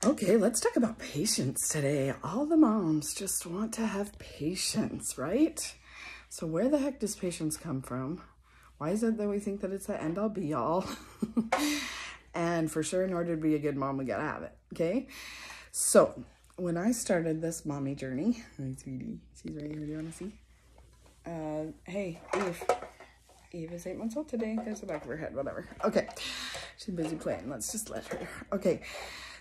Okay, let's talk about patience today. All the moms just want to have patience, right? So where the heck does patience come from? Why is it that we think that it's the end all be all? And for sure, in order to be a good mom, we gotta have it, okay? So when I started this mommy journey, hi sweetie, she's right here, do you wanna see? Hey, Eve. Eve is 8 months old today. There's the back of her head, whatever. Okay, she's busy playing. Let's just let her. Okay,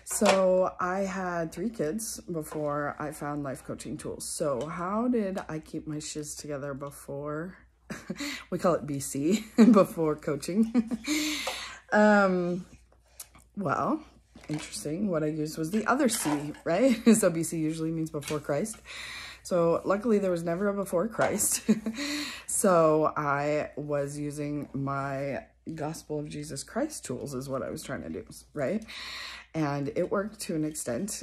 so I had 3 kids before I found life coaching tools. So how did I keep my shiz together before, we call it BC, before coaching? Well, interesting. What I used was the other C, right? So BC usually means before Christ. So luckily there was never a before Christ. So I was using my Gospel of Jesus Christ tools is what I was trying to do, right? And it worked to an extent.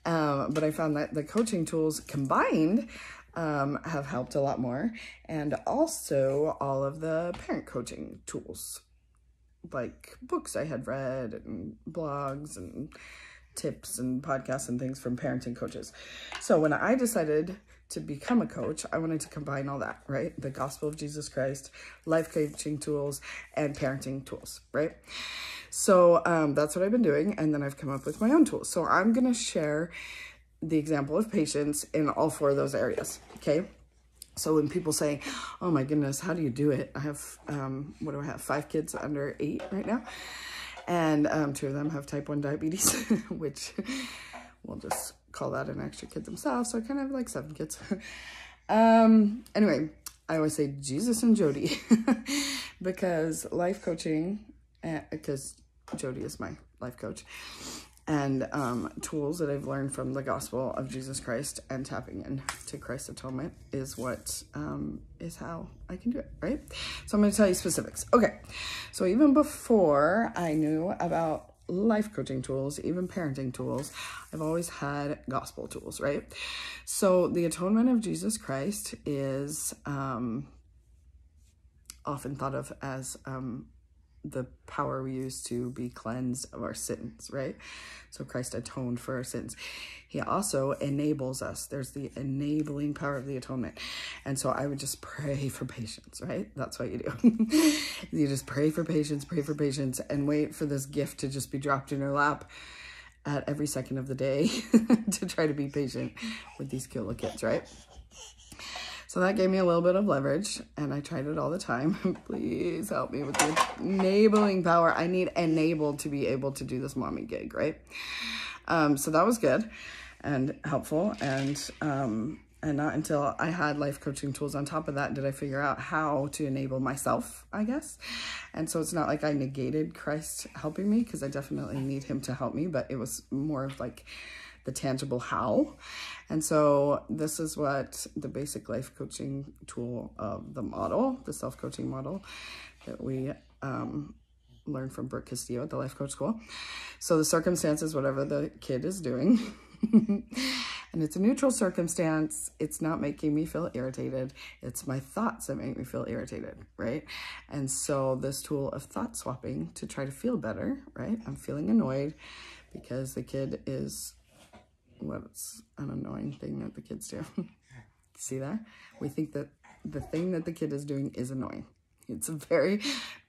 But I found that the coaching tools combined have helped a lot more. And also all of the parent coaching tools, like books I had read and blogs and tips and podcasts and things from parenting coaches. So when I decided to become a coach, I wanted to combine all that, right? The Gospel of Jesus Christ, life coaching tools, and parenting tools, right? So that's what I've been doing. And then I've come up with my own tools. So I'm going to share the example of patience in all 4 of those areas, okay? So when people say, oh my goodness, how do you do it? I have, what do I have? 5 kids under 8 right now. And 2 of them have type 1 diabetes, which we'll just call that an extra kid themselves. So I kind of have like 7 kids. Anyway, I always say Jesus and Jody because life coaching, because Jody is my life coach, and tools that I've learned from the Gospel of Jesus Christ and tapping into Christ's atonement is what is how I can do it, right? So I'm going to tell you specifics. Okay, so even before I knew about life coaching tools, even parenting tools, I've always had gospel tools, right? So the atonement of Jesus Christ is often thought of as the power we use to be cleansed of our sins, right? So Christ atoned for our sins. He also enables us. There's the enabling power of the atonement. And so I would just pray for patience, right? That's what you do. You just pray for patience, and wait for this gift to just be dropped in your lap at every second of the day to try to be patient with these cute little kids, right? So that gave me a little bit of leverage, and I tried it all the time. Please help me with the enabling power. I need enabled to be able to do this mommy gig, right? So that was good and helpful, and not until I had life coaching tools on top of that did I figure out how to enable myself, I guess. And so it's not like I negated Christ helping me, because I definitely need him to help me, but it was more of like the tangible how. And so this is what the basic life coaching tool of the model, the self-coaching model that we learned from Brooke Castillo at the Life Coach School. So the circumstances, whatever the kid is doing, and it's a neutral circumstance. It's not making me feel irritated. It's my thoughts that make me feel irritated, right? And so this tool of thought swapping to try to feel better, right? I'm feeling annoyed because the kid is, what's an annoying thing that the kids do? See that? We think that the thing that the kid is doing is annoying. It's a very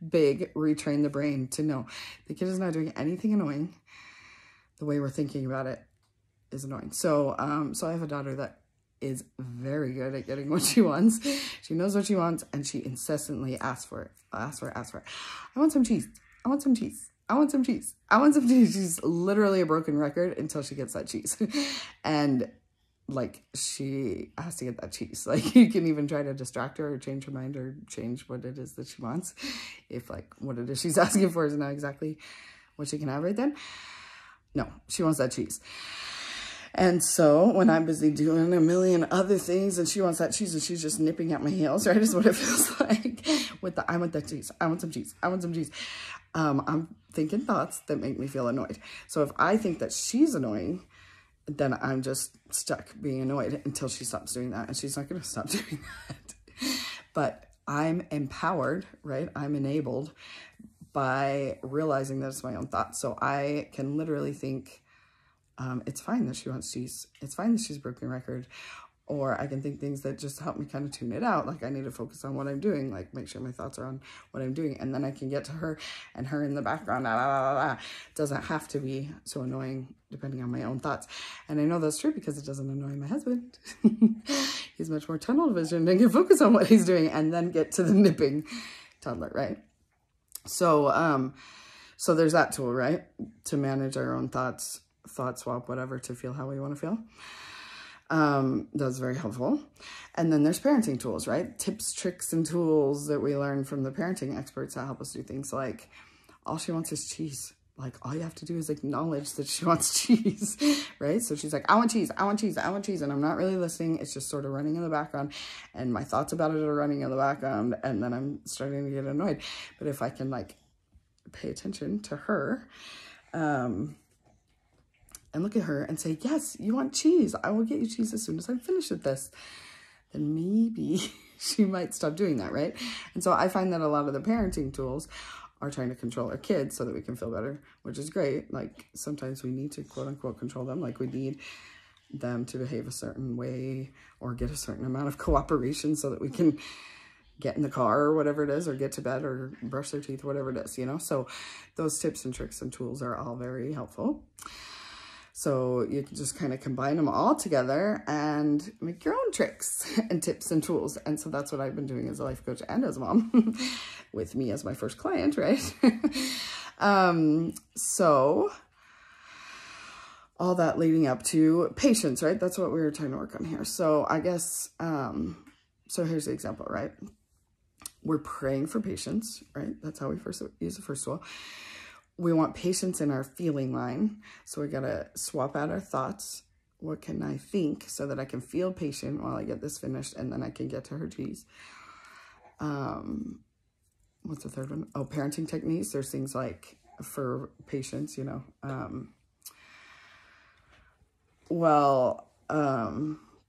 big retrain the brain to know the kid is not doing anything annoying. The way we're thinking about it is annoying. So, so I have a daughter that is very good at getting what she wants. She knows what she wants, and she incessantly asks for it. Asks for it. I want some cheese. I want some cheese. I want some cheese. I want some cheese. She's literally a broken record until she gets that cheese. And like, she has to get that cheese. Like, you can even try to distract her or change her mind or change what it is that she wants. If like what it is she's asking for is not exactly what she can have right then. No, she wants that cheese. And so when I'm busy doing a million other things and she wants that cheese and she's just nipping at my heels, right, is what it feels like with the, I want that cheese. I want some cheese. I want some cheese. I'm thinking thoughts that make me feel annoyed. So if I think that she's annoying, then I'm just stuck being annoyed until she stops doing that. And she's not going to stop doing that. But I'm empowered, right? I'm enabled by realizing that it's my own thoughts. So I can literally think, it's fine that she wants cheese. It's fine that she's a broken record. Or I can think things that just help me kind of tune it out. Like I need to focus on what I'm doing, like make sure my thoughts are on what I'm doing. And then I can get to her, and her in the background, doesn't have to be so annoying depending on my own thoughts. And I know that's true because it doesn't annoy my husband. He's much more tunnel vision and can focus on what he's doing and then get to the nipping toddler, right? So, so there's that tool, right? To manage our own thoughts, thought swap, whatever, to feel how we want to feel. That's very helpful. And then there's parenting tools, right? Tips, tricks, and tools that we learn from the parenting experts that help us do things like, all she wants is cheese. Like, all you have to do is acknowledge that she wants cheese, right? So she's like, I want cheese, I want cheese, I want cheese. And I'm not really listening. It's just sort of running in the background. And my thoughts about it are running in the background. And then I'm starting to get annoyed. But if I can, like, pay attention to her, and look at her and say, yes, you want cheese. I will get you cheese as soon as I'm finished with this. Then maybe she might stop doing that, right? And so I find that a lot of the parenting tools are trying to control our kids so that we can feel better, which is great. Like sometimes we need to quote unquote control them. Like we need them to behave a certain way or get a certain amount of cooperation so that we can get in the car or whatever it is, or get to bed or brush their teeth, whatever it is, you know? So those tips and tricks and tools are all very helpful. So you can just kind of combine them all together and make your own tricks and tips and tools. And so that's what I've been doing as a life coach and as a mom with me as my first client, right? So all that leading up to patience, right? That's what we were trying to work on here. So I guess, so here's the example, right? We're praying for patience, right? That's how we first use the first tool. We want patience in our feeling line. So we got to swap out our thoughts. What can I think so that I can feel patient while I get this finished and then I can get to her cheese? What's the third one? Oh, parenting techniques. There's things like for patience, you know.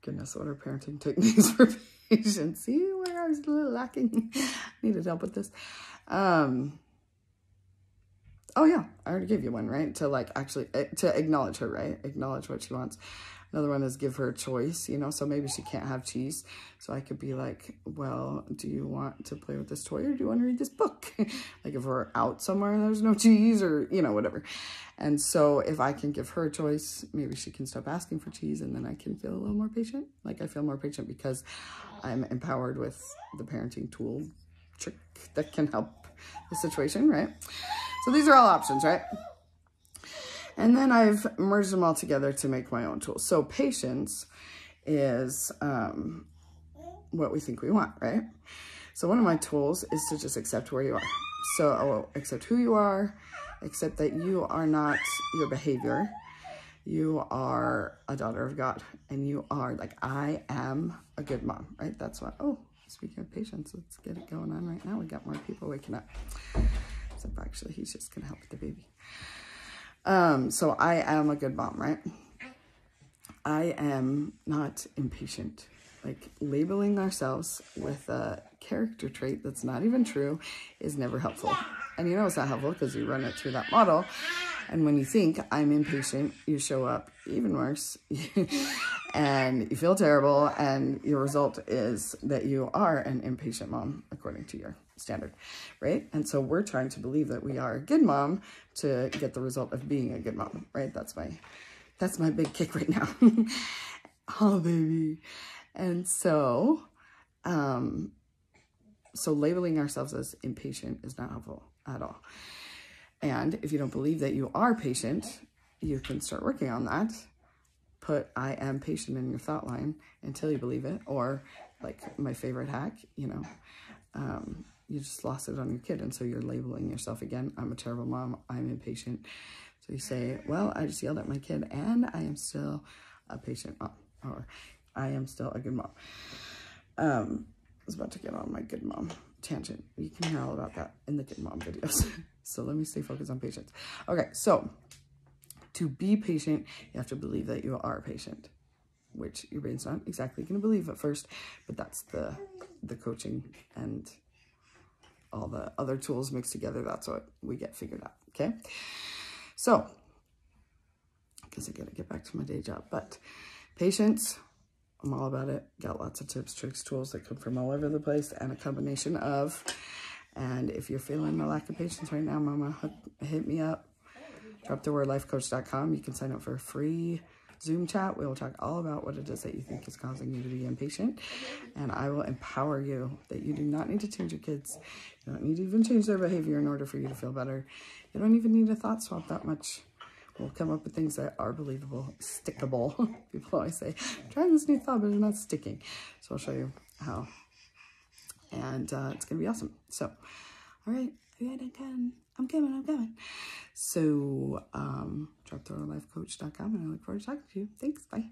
Goodness, what are parenting techniques for patience? See where I was a little lacking. Needed help with this. Oh yeah, I already gave you one, right? To like actually, to acknowledge her, right? Acknowledge what she wants. Another one is give her a choice, you know? So maybe she can't have cheese. So I could be like, well, do you want to play with this toy or do you want to read this book? Like if we're out somewhere and there's no cheese or, you know, whatever. And so if I can give her a choice, maybe she can stop asking for cheese and then I can feel a little more patient. Like I feel more patient because I'm empowered with the parenting tool trick that can help the situation, right? So these are all options, right? And then I've merged them all together to make my own tool. So patience is what we think we want, right? So one of my tools is to just accept where you are. So accept who you are, accept that you are not your behavior. You are a daughter of God. And you are like, I am a good mom, right? That's what, oh, speaking of patience, let's get it going on right now. We got more people waking up. Except actually, he's just going to help with the baby. So I am a good mom, right? I am not impatient. Like labeling ourselves with a character trait that's not even true is never helpful. And you know it's not helpful because you run it through that model. And when you think I'm impatient, you show up even worse and you feel terrible. And your result is that you are an impatient mom, according to your standard, right? And so we're trying to believe that we are a good mom to get the result of being a good mom, right? That's my big kick right now. Oh, baby. And so, so labeling ourselves as impatient is not helpful at all. And if you don't believe that you are patient, you can start working on that. Put I am patient in your thought line until you believe it. Or like my favorite hack, you know, you just lost it on your kid. And so you're labeling yourself again. I'm a terrible mom. I'm impatient. So you say, well, I just yelled at my kid and I am still a patient mom. Or I am still a good mom. I was about to get on my good mom tangent. You can hear all about that in the good mom videos. So let me stay focused on patience. Okay, so to be patient, you have to believe that you are patient, which your brain's not exactly going to believe at first, but that's the coaching and all the other tools mixed together, that's what we get figured out, okay? So, because I got to get back to my day job, but patience, I'm all about it. Got lots of tips, tricks, tools that come from all over the place, and a combination of. And if you're feeling a lack of patience right now, mama, hit me up. DropTheWordLifeCoach.com. You can sign up for a free Zoom chat. We will talk all about what it is that you think is causing you to be impatient. And I will empower you that you do not need to change your kids. You don't need to even change their behavior in order for you to feel better. You don't even need a thought swap that much. We'll come up with things that are believable, stickable. People always say, I'm trying this new thought, but it's not sticking. So I'll show you how. And it's going to be awesome. So, all right. I'm coming. So, DropTheWordLifeCoach.com, and I look forward to talking to you. Thanks. Bye.